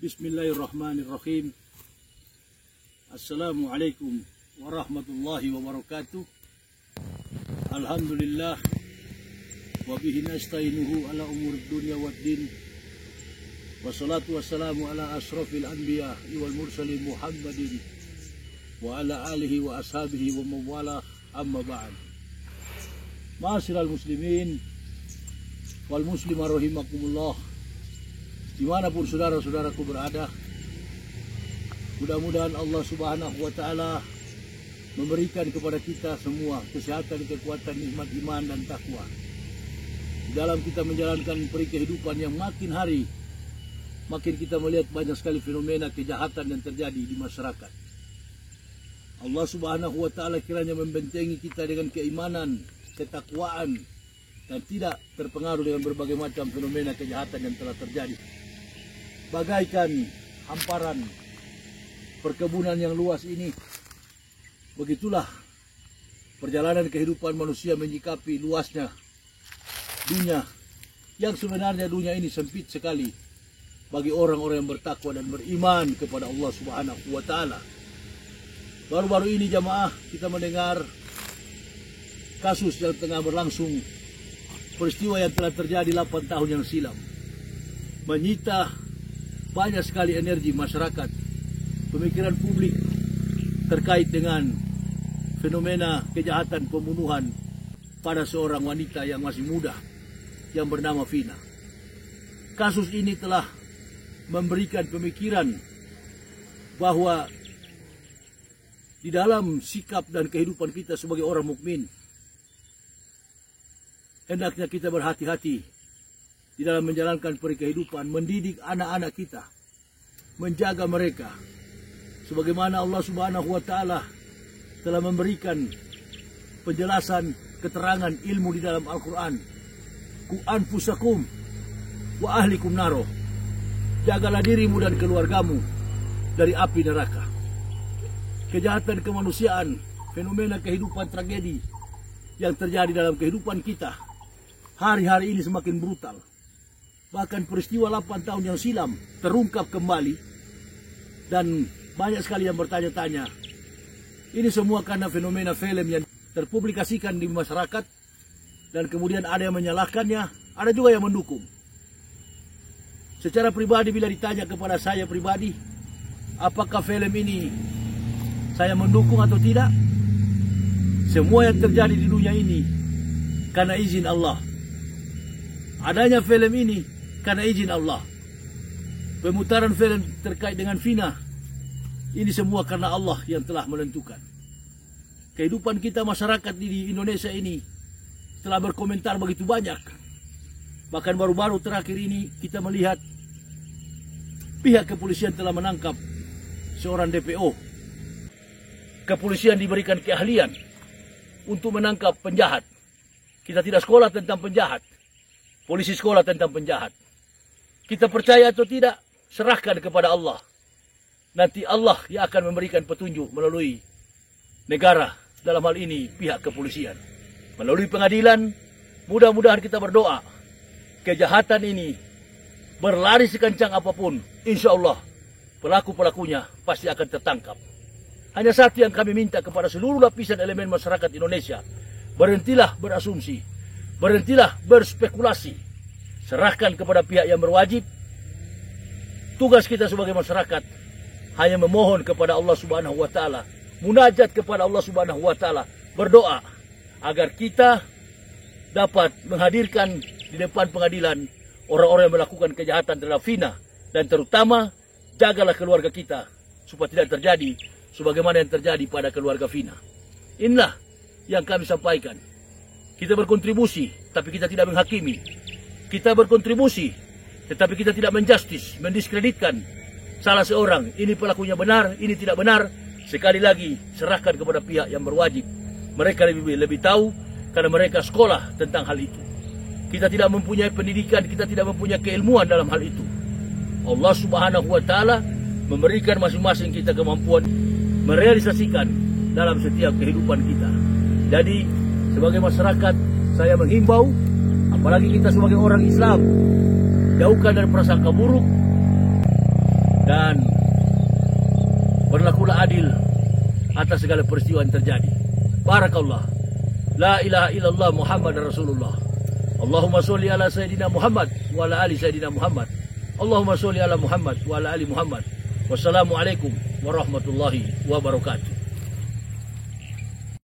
Bismillahirrahmanirrahim. Assalamualaikum warahmatullahi wabarakatuh. Alhamdulillah wa bihi nasta'inuhu ala umur dunya waddin. Wassalatu wassalamu ala asrafil anbiya wal mursalin Muhammadin wa ala alihi wa ashabihi wa mawala, amma ba'd. Ma'asyiral muslimin wal muslimah rahimakumullah, dimanapun saudara-saudaraku berada, mudah-mudahan Allah Subhanahu wa Ta'ala memberikan kepada kita semua kesehatan, kekuatan, nikmat iman dan takwa di dalam kita menjalankan peri kehidupan yang makin hari makin kita melihat banyak sekali fenomena kejahatan yang terjadi di masyarakat. Allah Subhanahu wa Ta'ala kiranya membentengi kita dengan keimanan, ketakwaan, dan tidak terpengaruh dengan berbagai macam fenomena kejahatan yang telah terjadi. Bagaikan hamparan perkebunan yang luas ini, begitulah perjalanan kehidupan manusia menyikapi luasnya dunia, yang sebenarnya dunia ini sempit sekali bagi orang-orang yang bertakwa dan beriman kepada Allah Subhanahu wa Ta'ala. Baru-baru ini jamaah kita mendengar kasus yang tengah berlangsung, peristiwa yang telah terjadi 8 tahun yang silam, menyita banyak sekali energi masyarakat, pemikiran publik terkait dengan fenomena kejahatan pembunuhan pada seorang wanita yang masih muda yang bernama Vina. Kasus ini telah memberikan pemikiran bahwa di dalam sikap dan kehidupan kita sebagai orang mukmin, hendaknya kita berhati-hati di dalam menjalankan peri kehidupan, mendidik anak-anak kita, menjaga mereka. Sebagaimana Allah Subhanahu wa Ta'ala telah memberikan penjelasan, keterangan, ilmu di dalam Al-Quran. Ku anfusakum wa ahlikum naro. Jagalah dirimu dan keluargamu dari api neraka. Kejahatan kemanusiaan, fenomena kehidupan tragedi yang terjadi dalam kehidupan kita hari-hari ini semakin brutal. Bahkan peristiwa 8 tahun yang silam terungkap kembali, dan banyak sekali yang bertanya-tanya, ini semua karena fenomena film yang terpublikasikan di masyarakat, dan kemudian ada yang menyalahkannya, ada juga yang mendukung. Secara pribadi, bila ditanya kepada saya pribadi, apakah film ini saya mendukung atau tidak, semua yang terjadi di dunia ini karena izin Allah. Adanya film ini karena izin Allah. Pemutaran film terkait dengan Vina, ini semua karena Allah yang telah menentukan. Kehidupan kita masyarakat di Indonesia ini telah berkomentar begitu banyak. Bahkan baru-baru terakhir ini kita melihat pihak kepolisian telah menangkap seorang DPO. Kepolisian diberikan keahlian untuk menangkap penjahat. Kita tidak sekolah tentang penjahat, polisi sekolah tentang penjahat. Kita percaya atau tidak, serahkan kepada Allah. Nanti Allah yang akan memberikan petunjuk melalui negara, dalam hal ini pihak kepolisian, melalui pengadilan. Mudah-mudahan kita berdoa kejahatan ini berlari sekencang apapun, insya Allah pelaku-pelakunya pasti akan tertangkap. Hanya satu yang kami minta kepada seluruh lapisan elemen masyarakat Indonesia: berhentilah berasumsi, berhentilah berspekulasi, serahkan kepada pihak yang berwajib. Tugas kita sebagai masyarakat hanya memohon kepada Allah Subhanahu wa Ta'ala, munajat kepada Allah Subhanahu wa Ta'ala, berdoa agar kita dapat menghadirkan di depan pengadilan orang-orang yang melakukan kejahatan terhadap Vina, dan terutama jagalah keluarga kita supaya tidak terjadi sebagaimana yang terjadi pada keluarga Vina. Inilah yang kami sampaikan. Kita berkontribusi, tapi kita tidak menghakimi. Kita berkontribusi, tetapi kita tidak menjustis, mendiskreditkan salah seorang. Ini pelakunya benar, ini tidak benar. Sekali lagi, serahkan kepada pihak yang berwajib. Mereka lebih tahu karena mereka sekolah tentang hal itu. Kita tidak mempunyai pendidikan, kita tidak mempunyai keilmuan dalam hal itu. Allah Subhanahu wa Ta'ala memberikan masing-masing kita kemampuan merealisasikan dalam setiap kehidupan kita. Jadi sebagai masyarakat, saya menghimbau, apalagi kita sebagai orang Islam, jauhkan dari prasangka buruk, dan berlakulah adil atas segala peristiwa yang terjadi. Barakallah. La ilaha illallah Muhammad Rasulullah. Allahumma sholli ala Sayyidina Muhammad wa ala ali Sayyidina Muhammad. Allahumma sholli ala Muhammad wa ala ali Muhammad. Wassalamualaikum warahmatullahi wabarakatuh.